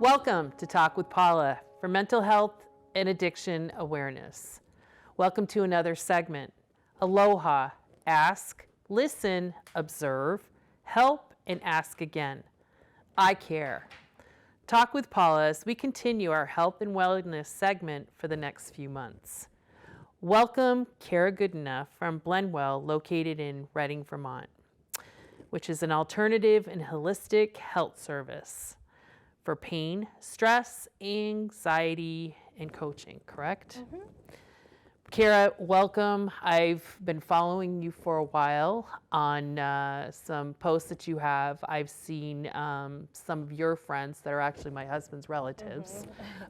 Welcome to Talk with Paula for mental health and addiction awareness. Welcome to another segment. Aloha, ask, listen, observe, help, and ask again. I care. Talk with Paula as we continue our health and wellness segment for the next few months. Welcome Cara Goodenough from Blendwell, located in Reading, Vermont, which is an alternative and holistic health service for pain, stress, anxiety, and coaching, correct? Mm-hmm. Cara, welcome. I've been following you for a while on some posts that you have. I've seen some of your friends that are actually my husband's relatives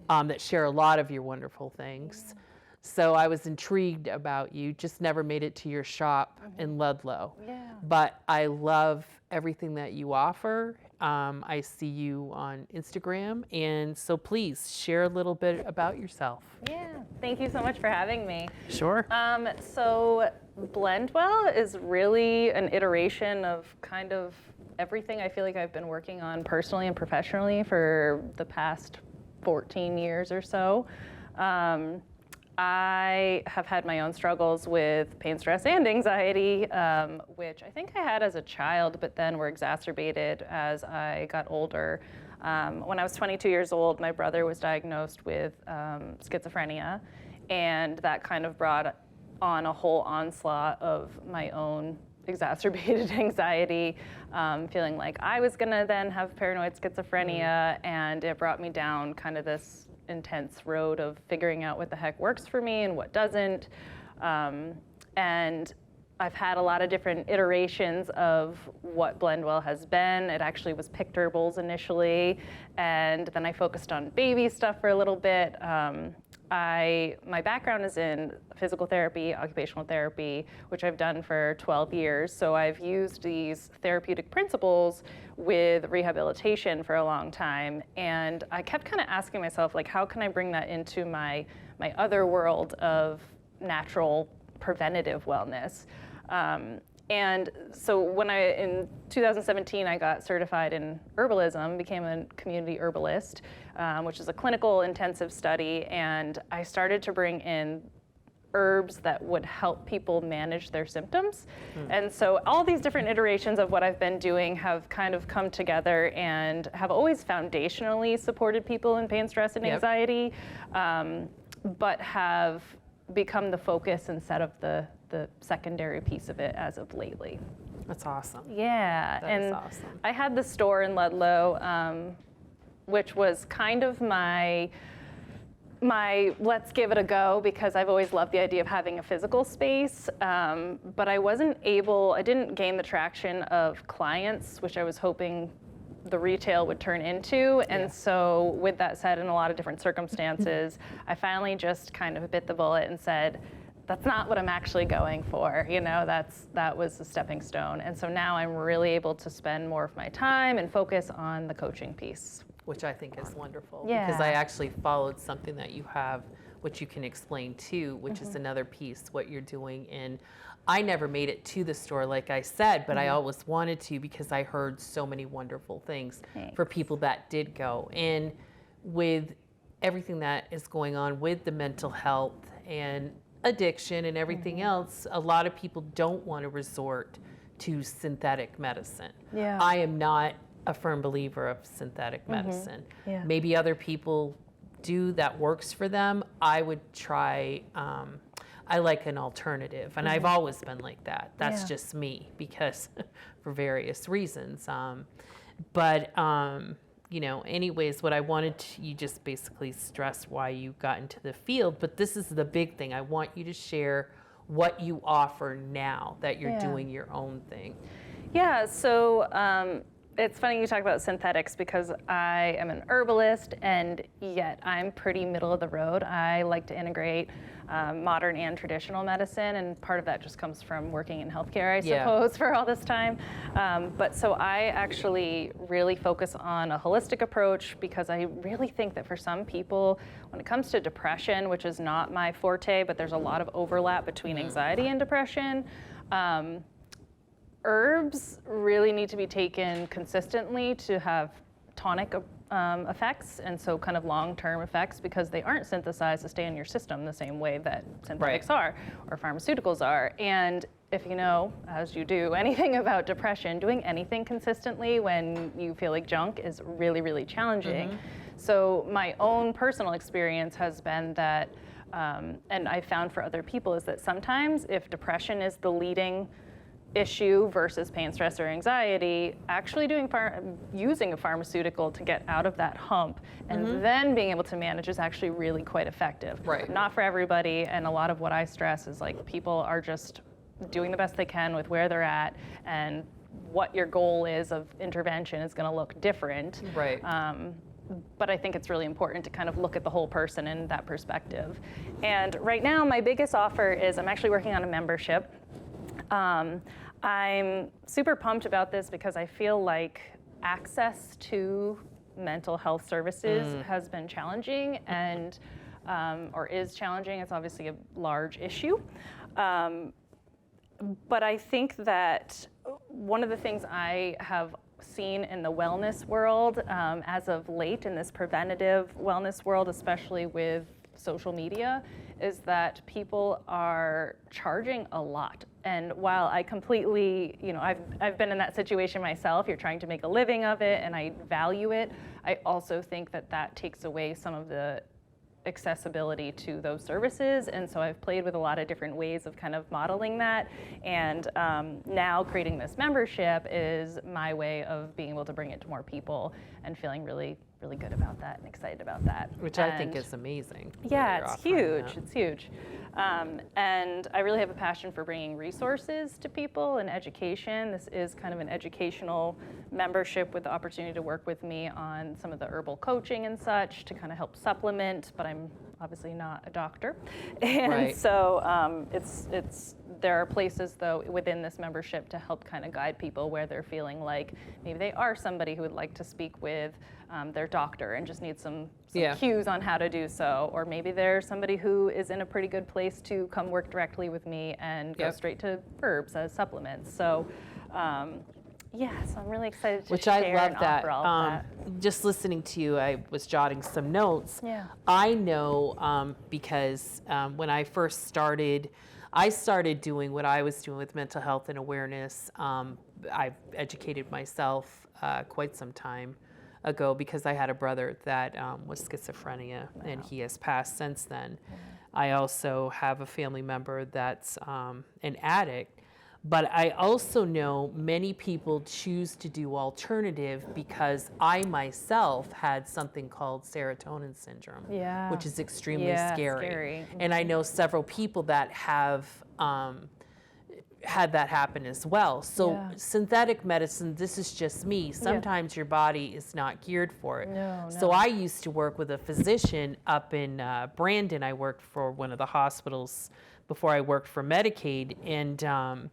that share a lot of your wonderful things. Yeah. So I was intrigued about you, just never made it to your shop in Ludlow. Yeah. But I love everything that you offer. I see you on Instagram, and so please share a little bit about yourself. Yeah, thank you so much for having me. Sure. So Blendwell is really an iteration of kind of everything I feel like I've been working on personally and professionally for the past 14 years or so. I have had my own struggles with pain, stress, and anxiety, which I think I had as a child, but then were exacerbated as I got older. When I was 22 years old, my brother was diagnosed with schizophrenia, and that kind of brought on a whole onslaught of my own exacerbated anxiety, feeling like I was gonna then have paranoid schizophrenia, and it brought me down kind of this intense road of figuring out what the heck works for me and what doesn't. And I've had a lot of different iterations of what Blendwell has been. It actually was picked herbals initially, and then I focused on baby stuff for a little bit. My background is in physical therapy, occupational therapy, which I've done for 12 years. So I've used these therapeutic principles with rehabilitation for a long time. And I kept kind of asking myself, like, how can I bring that into my other world of natural preventative wellness? And so in 2017, I got certified in herbalism, became a community herbalist, which is a clinical intensive study, and I started to bring in herbs that would help people manage their symptoms. And so all these different iterations of what I've been doing have kind of come together and have always foundationally supported people in pain, stress, and anxiety, but have become the focus instead of the secondary piece of it as of lately. That's awesome. Yeah, that is awesome. I had the store in Ludlow, which was kind of my let's give it a go, because I've always loved the idea of having a physical space, but I didn't gain the traction of clients, which I was hoping the retail would turn into. And so with that said, in a lot of different circumstances, I finally just kind of bit the bullet and said, that's not what I'm actually going for. You know, that was a stepping stone. And so now I'm really able to spend more of my time and focus on the coaching piece. Which I think is wonderful, Yeah. because I actually followed something that you have, which you can explain too, which is another piece, what you're doing. And I never made it to the store, like I said, but I always wanted to, because I heard so many wonderful things for people that did go. And with everything that is going on with the mental health and addiction and everything else, a lot of people don't want to resort to synthetic medicine. Yeah. I am not a firm believer of synthetic medicine. Yeah. Maybe other people do that works for them. I would try, I like an alternative, and I've always been like that. That's just me, because for various reasons. You know, anyways, what I wanted to, you just basically stress why you got into the field, but this is the big thing. I want you to share what you offer now that you're doing your own thing. Yeah, so it's funny you talk about synthetics, because I am an herbalist, and yet I'm pretty middle of the road. I like to integrate modern and traditional medicine, and part of that just comes from working in healthcare, I suppose, for all this time. But so I actually really focus on a holistic approach, because I really think that for some people, when it comes to depression, which is not my forte, but there's a lot of overlap between anxiety and depression, herbs really need to be taken consistently to have tonic effects, and so kind of long-term effects, because they aren't synthesized to stay in your system the same way that synthetics are or pharmaceuticals are. And if you know, as you do, anything about depression, doing anything consistently when you feel like junk is really, really challenging. So my own personal experience has been that, and I found for other people, is that sometimes if depression is the leading issue versus pain, stress, or anxiety, actually using a pharmaceutical to get out of that hump and then being able to manage is actually really quite effective. Right. Not for everybody, and a lot of what I stress is like people are just doing the best they can with where they're at, and what your goal is of intervention is going to look different. Right. But I think it's really important to kind of look at the whole person in that perspective. And right now, my biggest offer is I'm actually working on a membership. I'm super pumped about this because I feel like access to mental health services has been challenging and or is challenging. It's obviously a large issue. But I think that one of the things I have seen in the wellness world as of late, in this preventative wellness world, especially with social media, is that people are charging a lot. And while I completely, I've been in that situation myself, you're trying to make a living of it, and I value it, I also think that that takes away some of the accessibility to those services. And so I've played with a lot of different ways of kind of modeling that. And now creating this membership is my way of being able to bring it to more people and feeling really, really good about that and excited about that. Which I think is amazing. Yeah, it's huge. It's huge. And I really have a passion for bringing resources to people and education. This is kind of an educational membership with the opportunity to work with me on some of the herbal coaching and such to kind of help supplement, but I'm obviously not a doctor. And so there are places though within this membership to help kind of guide people where they're feeling like maybe they are somebody who would like to speak with their doctor and just need some cues on how to do so, or maybe they're somebody who is in a pretty good place to come work directly with me and go straight to herbs as supplements. So so I'm really excited to share I love and that. offer all of that. Just listening to you, I was jotting some notes. I know because when I first started, I started doing what I was doing with mental health and awareness. I've educated myself quite some time ago because I had a brother that was schizophrenia, and he has passed since then. I also have a family member that's an addict. But I also know many people choose to do alternative because I myself had something called serotonin syndrome, which is extremely scary. And I know several people that have had that happen as well. So synthetic medicine, this is just me. Sometimes your body is not geared for it. So I used to work with a physician up in Brandon. I worked for one of the hospitals before I worked for Medicaid, and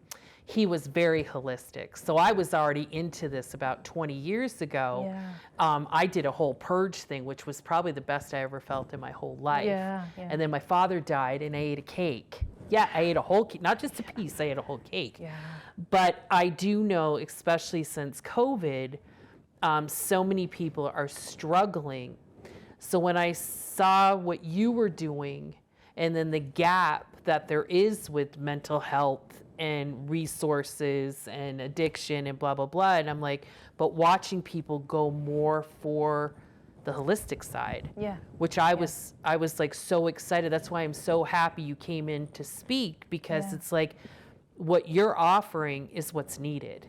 he was very holistic. So I was already into this about 20 years ago. I did a whole purge thing, which was probably the best I ever felt in my whole life. And then my father died, and I ate a cake. I ate a whole cake, not just a piece, I ate a whole cake. But I do know, especially since COVID, so many people are struggling. So when I saw what you were doing, and then the gap that there is with mental health and resources and addiction and blah, blah, blah. And I'm like, but watching people go more for the holistic side, which I was like so excited. That's why I'm so happy you came in to speak, because it's like what you're offering is what's needed.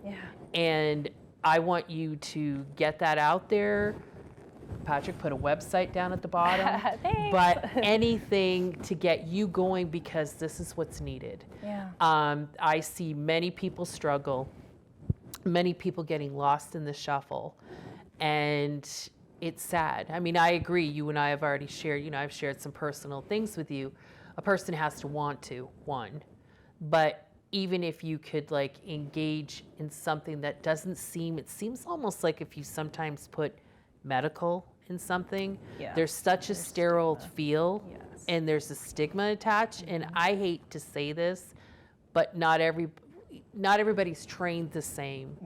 And I want you to get that out there. Patrick, put a website down at the bottom. But anything to get you going, because this is what's needed. I see many people struggle, many people getting lost in the shuffle, and it's sad. I mean, I agree. You and I have already shared, I've shared some personal things with you. A person has to want to, but even if you could like engage in something that doesn't seem, it seems almost like if you sometimes put medical in something, there's such a sterile feel, and there's a stigma attached. And I hate to say this, but not everybody's trained the same.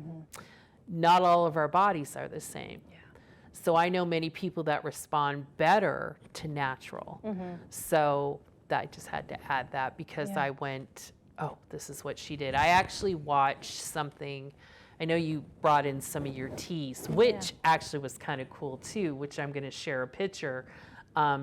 Not all of our bodies are the same. So I know many people that respond better to natural. So I just had to add that because I went, oh, this is what she did. I actually watched something. I know you brought in some of your teas, which actually was kind of cool too, which I'm going to share a picture.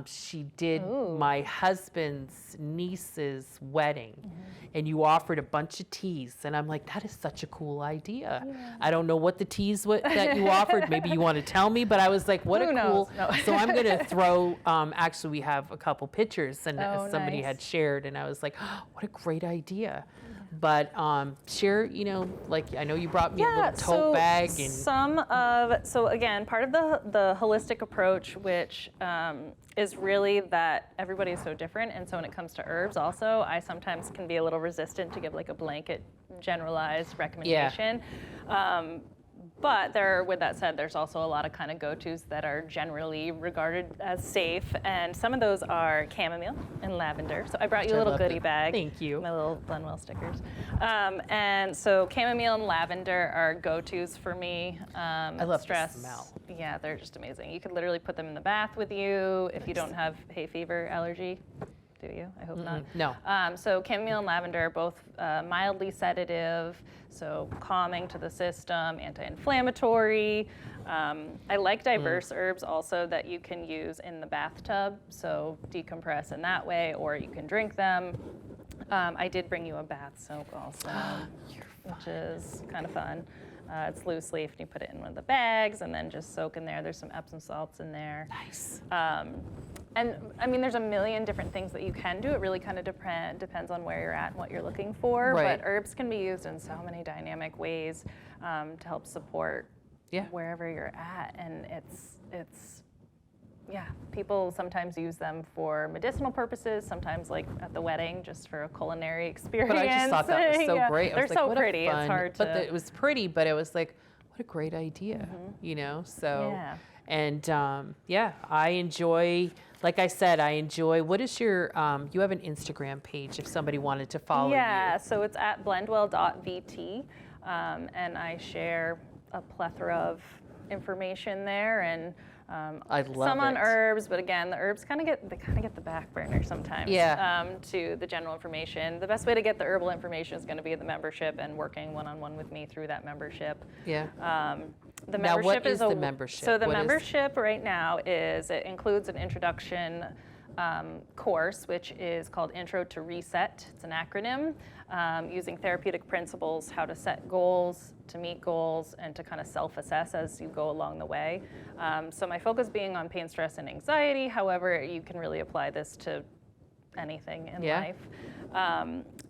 She did my husband's niece's wedding, and you offered a bunch of teas, and I'm like, that is such a cool idea. I don't know what the teas that you offered. Maybe you want to tell me, but I was like, what Who a knows? cool. No. So I'm going to throw. Actually, we have a couple pictures, and somebody nice. had shared, and I was like, oh, what a great idea. But share, like I know you brought me a little tote bag, and so again, part of the holistic approach, which is really that everybody is so different, and so when it comes to herbs, also I sometimes can be a little resistant to give like a blanket, generalized recommendation. But with that said, there's also a lot of kind of go-tos that are generally regarded as safe, and some of those are chamomile and lavender. So I brought you a little goodie bag. Thank you. My little Blendwell stickers. And so chamomile and lavender are go-tos for me. I love stress. the smell. Yeah, they're just amazing. You could literally put them in the bath with you if you don't have hay fever allergy. Do you? I hope not. No. So chamomile and lavender are both mildly sedative, so calming to the system, anti-inflammatory. I like diverse herbs also that you can use in the bathtub, so decompress in that way, or you can drink them. I did bring you a bath soak also, which is kind of fun. It's loose leaf, and you put it in one of the bags, and then just soak in there. There's some Epsom salts in there. Nice. And I mean, there's a million different things that you can do. It really kind of depends on where you're at and what you're looking for. Right. But herbs can be used in so many dynamic ways to help support wherever you're at. And it's people sometimes use them for medicinal purposes, sometimes like at the wedding, just for a culinary experience. But I just thought that was so great. I They're was like, so what a pretty. fun- It's hard to. But it was pretty, but it was like, what a great idea, So, and I enjoy. Like I said, I enjoy. What is your? You have an Instagram page if somebody wanted to follow you. Yeah, so it's at blendwell.vt, and I share a plethora of information there, and I love some on it. herbs, but again, the herbs kind of get the back burner sometimes. To the general information. The best way to get the herbal information is going to be the membership and working one-on-one with me through that membership. Yeah. The Now, membership what is the membership? So the What is- membership right now it includes an introduction course, which is called Intro to Reset. It's an acronym using therapeutic principles, how to set goals, to meet goals, and to kind of self-assess as you go along the way. So my focus being on pain, stress, and anxiety. However, you can really apply this to anything in life.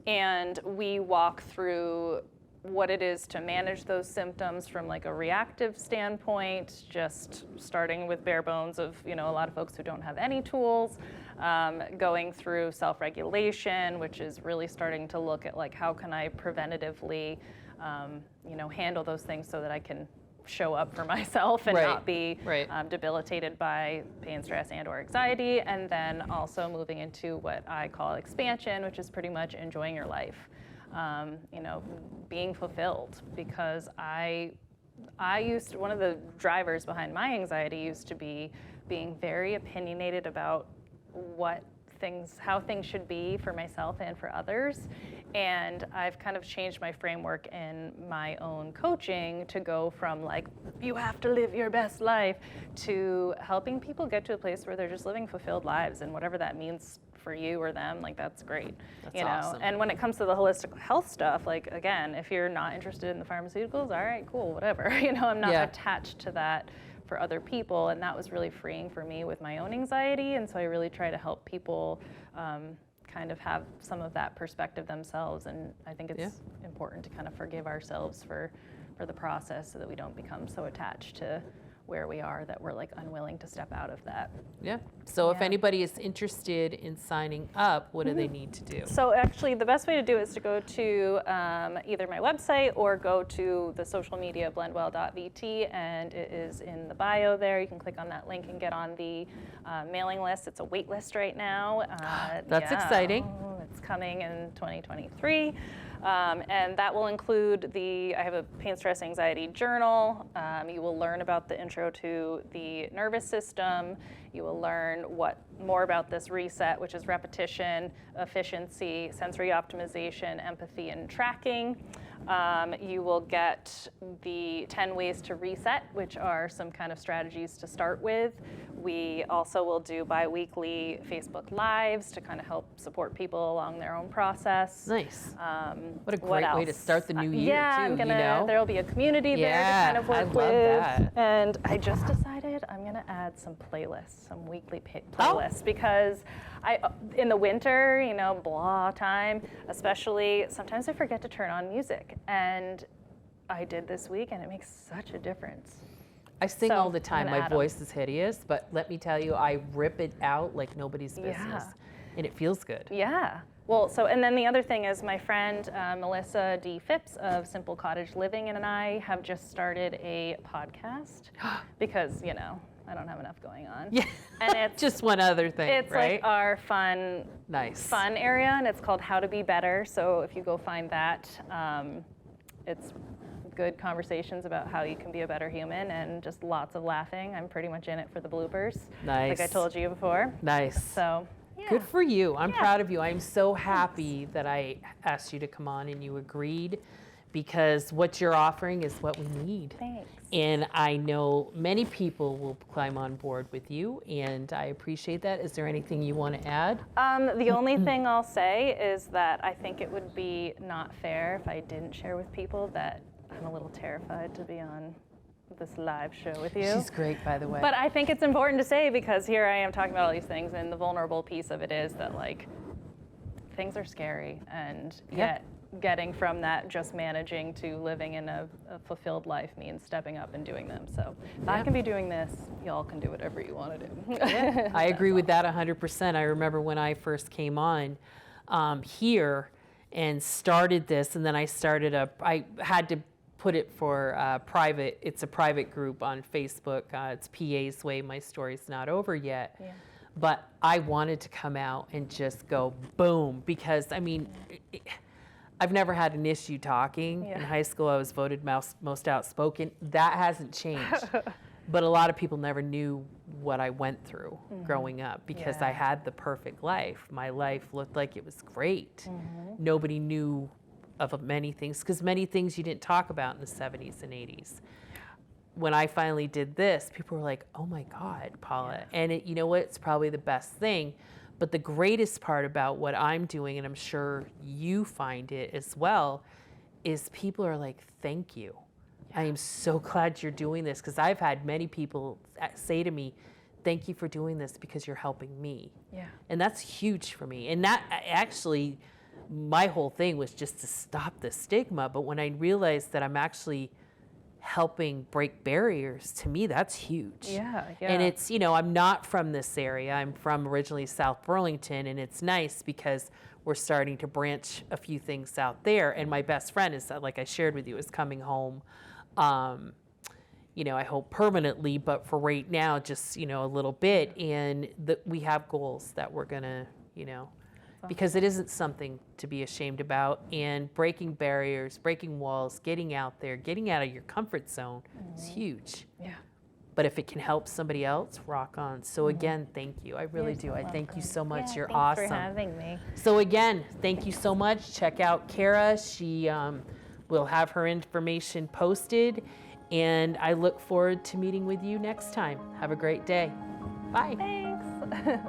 And we walk through what it is to manage those symptoms from like a reactive standpoint, just starting with bare bones of, a lot of folks who don't have any tools, going through self-regulation, which is really starting to look at like how can I preventatively, handle those things so that I can show up for myself and not be debilitated by pain, stress, and or anxiety. And then also moving into what I call expansion, which is pretty much enjoying your life. Being fulfilled, because one of the drivers behind my anxiety used to be being very opinionated about how things should be for myself and for others. And I've kind of changed my framework in my own coaching to go from like, you have to live your best life, to helping people get to a place where they're just living fulfilled lives, and whatever that means for you or them, like that's great. That's awesome. And when it comes to the holistic health stuff, like again, if you're not interested in the pharmaceuticals, all right, cool, whatever. I'm not attached to that for other people, and that was really freeing for me with my own anxiety. And so I really try to help people kind of have some of that perspective themselves. And I think it's important to kind of forgive ourselves for the process so that we don't become so attached to where we are that we're like unwilling to step out of that. Yeah. So if anybody is interested in signing up, what do they need to do? So actually the best way to do it is to go to either my website or go to the social media blendwell.vt, and it is in the bio there. You can click on that link and get on the mailing list. It's a wait list right now. That's exciting. that's coming in 2023. And that will include I have a pain, stress, anxiety journal. You will learn about the intro to the nervous system. You will learn more about this reset, which is repetition, efficiency, sensory optimization, empathy, and tracking. You will get the 10 ways to reset, which are some kind of strategies to start with. We also will do bi-weekly Facebook Lives to kind of help support people along their own process. Nice. What a great way to start the new year, too, there'll be a community there to kind of work with. That. And I just decided I'm going to add some playlists, some weekly playlists, because in the winter, blah time, especially, sometimes I forget to turn on music. And I did this week, and it makes such a difference. I sing all the time. My voice is hideous, but let me tell you, I rip it out like nobody's business. And it feels good. Yeah. Well, and then the other thing is my friend Melissa D. Phipps of Simple Cottage Living and I have just started a podcast because, I don't have enough going on. Yeah. And it's just one other thing, it's right? Like our fun area, and it's called How to Be Better. So if you go find that, it's good conversations about how you can be a better human and just lots of laughing. I'm pretty much in it for the bloopers. Nice. Like I told you before. Nice. So, yeah. Good for you. I'm proud of you. I'm so happy that I asked you to come on and you agreed, because what you're offering is what we need. Thanks. And I know many people will climb on board with you, and I appreciate that. Is there anything you want to add? The only thing I'll say is that I think it would be not fair if I didn't share with people that I'm a little terrified to be on this live show with you. She's great, by the way. But I think it's important to say, because here I am talking about all these things, and the vulnerable piece of it is that, things are scary, and yet getting from that just managing to living in a fulfilled life means stepping up and doing them. So if I can be doing this, y'all can do whatever you want to do. I agree with that 100%. I remember when I first came on here and started this, and then I I had to put it for private. It's a private group on Facebook. It's PA's Way, My Story's Not Over Yet. Yeah. But I wanted to come out and just go boom, because I've never had an issue talking. In high school, I was voted most outspoken. That hasn't changed. But a lot of people never knew what I went through growing up, because I had the perfect life. My life looked like it was great. Nobody knew of many things, because many things you didn't talk about in the 70s and 80s. When I finally did this, people were like, oh my God, Paula. And you know what? It's probably the best thing. But the greatest part about what I'm doing, and I'm sure you find it as well, is people are like, thank you. I am so glad you're doing this, because I've had many people say to me, thank you for doing this because you're helping me. Yeah. And that's huge for me. And that actually, my whole thing was just to stop the stigma. But when I realized that I'm actually helping break barriers, to me, that's huge. Yeah. And it's, I'm not from this area. I'm from originally South Burlington, and it's nice because we're starting to branch a few things out there. And my best friend is, like I shared with you, is coming home, I hope permanently, but for right now, just, a little bit. And we have goals that we're gonna, because it isn't something to be ashamed about. And breaking barriers, breaking walls, getting out there, getting out of your comfort zone is huge. Yeah. But if it can help somebody else, rock on. So again, thank you. I really do. I thank you so much. You're awesome. Thanks for having me. So again, thank you so much. Check out Cara. She will have her information posted. And I look forward to meeting with you next time. Have a great day. Bye. Thanks.